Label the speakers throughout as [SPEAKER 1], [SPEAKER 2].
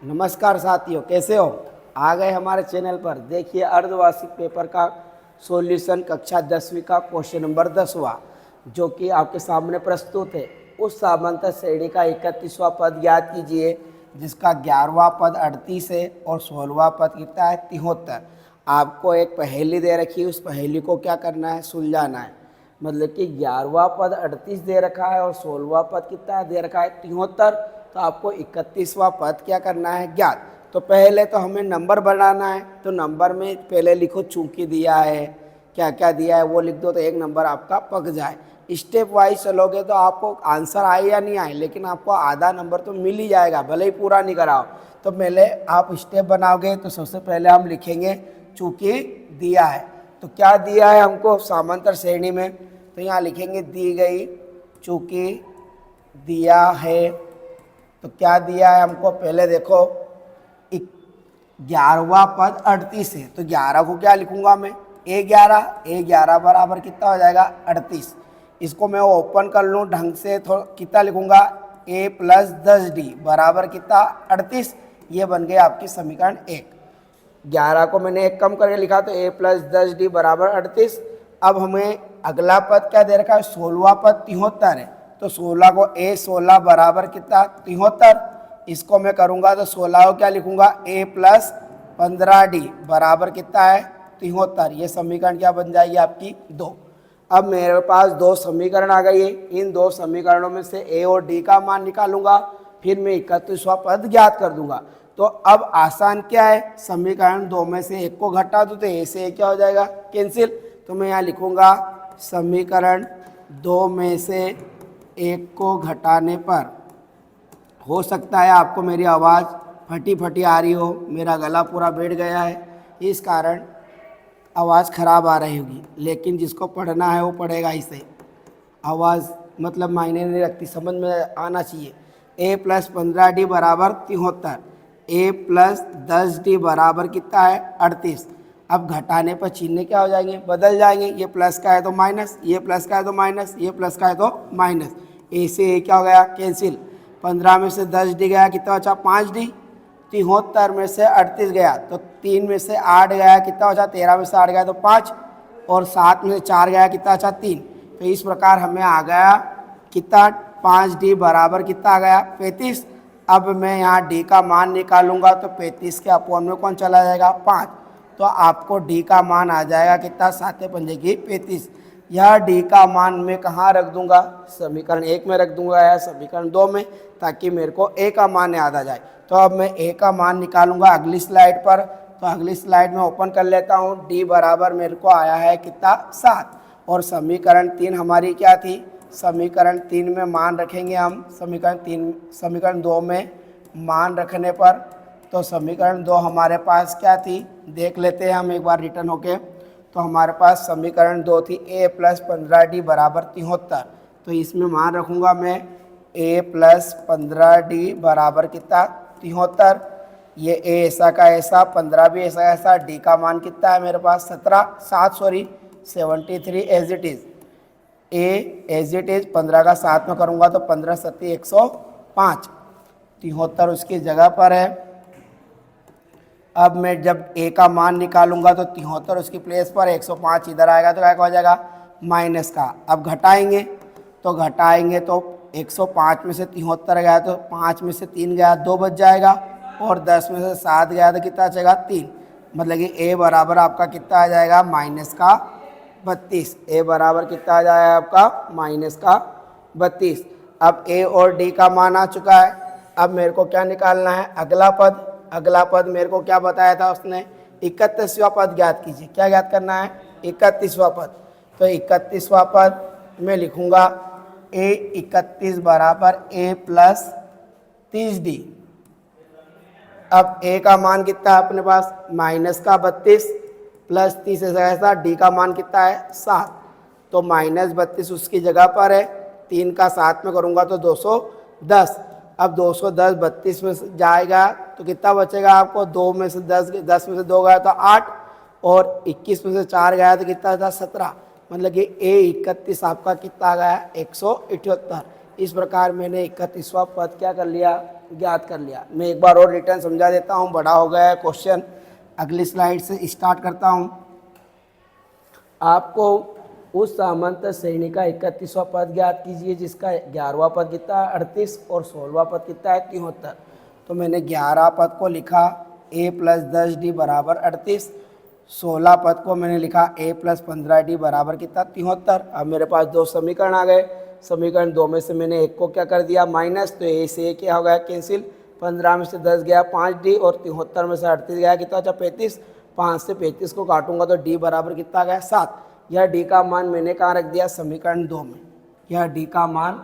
[SPEAKER 1] नमस्कार साथियों, कैसे हो? आ गए हमारे चैनल पर। देखिए अर्धवार्षिक पेपर का सॉल्यूशन कक्षा 10वीं का क्वेश्चन नंबर 10वां जो कि आपके सामने प्रस्तुत है। उस समांतर श्रेणी का 31वां पद याद कीजिए, जिसका 11वां पद 38 है और 16वां पद कितना है? 73। आपको एक पहेली दे रखी है, उस पहेली को क्या करना है? सुलझाना है। मतलब कि 11वां पद 38 दे रखा है और 16वां पद कितना दे रखा है? 73। तो आपको 31वां पद क्या करना है? ज्ञात। तो पहले तो हमें नंबर बनाना है। तो नंबर में पहले लिखो चूंकि दिया है, क्या क्या दिया है वो लिख दो, तो एक नंबर आपका पक जाए। स्टेप वाइज चलोगे तो आपको आंसर आए या नहीं आए, लेकिन आपको आधा नंबर तो मिल ही जाएगा, भले ही पूरा नहीं कराओ। तो पहले आप स्टेप बनाओगे तो सबसे पहले हम लिखेंगे चूंकि दिया है। तो क्या दिया है हमको समांतर श्रेणी में? तो यहाँ लिखेंगे दी गई चूंकि दिया है। तो क्या दिया है हमको? पहले देखो 11वां पद 38 है, तो 11 को क्या लिखूंगा मैं? A11 बराबर कितना हो जाएगा? 38। इसको मैं ओपन कर लूँ ढंग से, थोड़ा कितना लिखूंगा? A प्लस 10D बराबर कितना? 38। ये बन गया आपकी समीकरण 1। 11 को मैंने एक कम करके लिखा तो A प्लस 10D बराबर 38। अब हमें अगला पद क्या दे रखा है? 16वां पद 73 है, तो 16 को A16 बराबर कितना? 73। इसको मैं करूंगा तो 16 को क्या लिखूंगा? A प्लस 15D बराबर कितना है? 73। ये समीकरण क्या बन जाएगी? आपकी 2। अब मेरे पास दो समीकरण आ गई है। इन दो समीकरणों में से A और D का मान निकालूंगा, फिर मैं 31वां पद ज्ञात कर दूंगा। तो अब आसान क्या है? समीकरण 2 में से एक को घटा दो तो A से क्या हो जाएगा? कैंसिल। तो मैं यहाँ लिखूंगा समीकरण 2 में से एक को घटाने पर, हो सकता है आपको मेरी आवाज़ फटी फटी आ रही हो, मेरा गला पूरा बैठ गया है, इस कारण आवाज़ ख़राब आ रही होगी, लेकिन जिसको पढ़ना है वो पढ़ेगा इसे। आवाज़ मतलब मायने नहीं रखती, समझ में आना चाहिए। A प्लस 15D बराबर 73, A प्लस 10D बराबर कितना है? 38। अब घटाने पर चिन्ह क्या हो जाएंगे? बदल जाएंगे। ये प्लस का है तो माइनस, ये प्लस का है तो माइनस, ये प्लस का है तो माइनस। A से A क्या हो गया? कैंसिल। 15 में से 10D गया, कितना बचा? 5D। 73 में से 38 गया तो 3 में से 8 गया, कितना बचा? 13 में से 8 गया तो 5, और 7 में से 4 गया, कितना बचा? 3। तो इस प्रकार हमें आ गया कितना? 5D बराबर कितना आ गया? 35। अब मैं यहाँ D का मान निकालूंगा तो 35 के अपॉन में कौन चला जाएगा? 5। तो आपको D का मान आ जाएगा कितना? 7 पंजे की 35। यह D का मान मैं कहाँ रख दूंगा? समीकरण 1 में रख दूंगा या समीकरण 2 में, ताकि मेरे को A का मान याद आ जाए। तो अब मैं A का मान निकालूंगा अगली स्लाइड पर। तो अगली स्लाइड में ओपन कर लेता हूँ। D बराबर मेरे को आया है कितना? 7। और समीकरण 3 हमारी क्या थी? समीकरण 3 में मान रखेंगे हम। समीकरण 2 में मान रखने पर, तो समीकरण 2 हमारे पास क्या थी? देख लेते हैं हम एक बार रिटर्न होके। तो हमारे पास समीकरण 2 थी A प्लस 15D बराबर 73। तो इसमें मान रखूँगा मैं A प्लस 15D बराबर कितना? 73। ये A ऐसा का ऐसा, 15 भी ऐसा ऐसा। D का मान कितना है मेरे पास? 73 as it is. A as it is 15 का 7 में करूँगा तो 15 सत्ती 105। 73 उसकी जगह पर है। अब मैं जब A का मान निकालूंगा तो 73 उसकी प्लेस पर, 105 इधर आएगा तो क्या हो जाएगा? माइनस का। अब घटाएंगे तो 105 में से 73 गया तो 5 में से 3 गया, 2 बच जाएगा, और 10 में से 7 गया तो कितना बचेगा? 3। मतलब कि A बराबर आपका कितना आ जाएगा? माइनस का 32। A बराबर कितना आ जाएगा आपका? माइनस का 32। अब A और D का मान आ चुका है। अब मेरे को क्या निकालना है? अगला पद मेरे को क्या बताया था उसने? 31वां पद ज्ञात कीजिए। क्या ज्ञात करना है? 31वां पद। तो 31वां पद मैं लिखूंगा A31 बराबर A प्लस 30D। अब A का मान कितना है अपने पास? माइनस का 32 प्लस 30 ऐसा। D का मान कितना है? 7। तो माइनस 32 उसकी जगह पर है। 3 का 7 में करूँगा तो 210। अब 210 32 में से जाएगा तो कितना बचेगा आपको? 2 में से 10 में से 2 गया तो 8, और 21 में से 4 गया तो कितना था? 17। मतलब कि A31 आपका कितना आ गया? 178। इस प्रकार मैंने 31वां पद क्या कर लिया? ज्ञात कर लिया। मैं एक बार और रिटर्न समझा देता हूँ, बड़ा हो गया है क्वेश्चन। अगली स्लाइड से स्टार्ट करता हूँ। आपको उस सामांतर श्रेणी का 31वां पद ज्ञात कीजिए जिसका 11वां पद कितना है 38 और 16वां पद कितना है 73। तो मैंने 11 पद को लिखा a प्लस 10d बराबर 38, 16 पद को मैंने लिखा a प्लस 15d बराबर कितना 73। अब मेरे पास दो समीकरण आ गए। समीकरण 2 में से मैंने एक को क्या कर दिया माइनस, तो a से क्या हो गया कैंसिल, 15 में से 10 गया 5d और 73 में से 38 गया कितना, अच्छा 35। 5 से 35 को काटूंगा तो d बराबर कितना गया 7। यह d का मान मैंने कहाँ रख दिया समीकरण 2 में। यह d का मान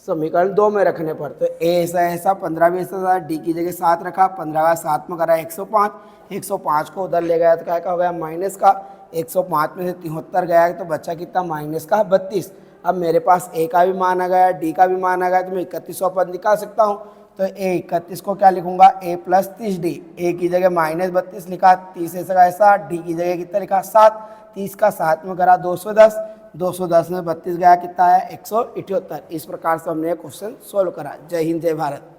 [SPEAKER 1] समीकरण 2 में रखने पर तो a ऐसा 15 भी ऐसा, d की जगह 7 रखा, 15 का 7 में करा 105, 105 को उधर ले गया तो क्या हो गया माइनस का, 105 में से 73 गया तो बच्चा कितना माइनस का 32। अब मेरे पास a का भी मान आ गया, d का भी मान आ गया, तो मैं 31वां पद निकाल सकता हूँ। तो a 31 को क्या लिखूंगा a प्लस 30d, a की जगह माइनस 32 लिखा, 30 ऐसा, d की जगह कितना लिखा 7, 30 का 7 में करा 210, 210 में 32 गया कितना है 178। इस प्रकार से हमने क्वेश्चन सोल्व करा। जय हिंद जय भारत।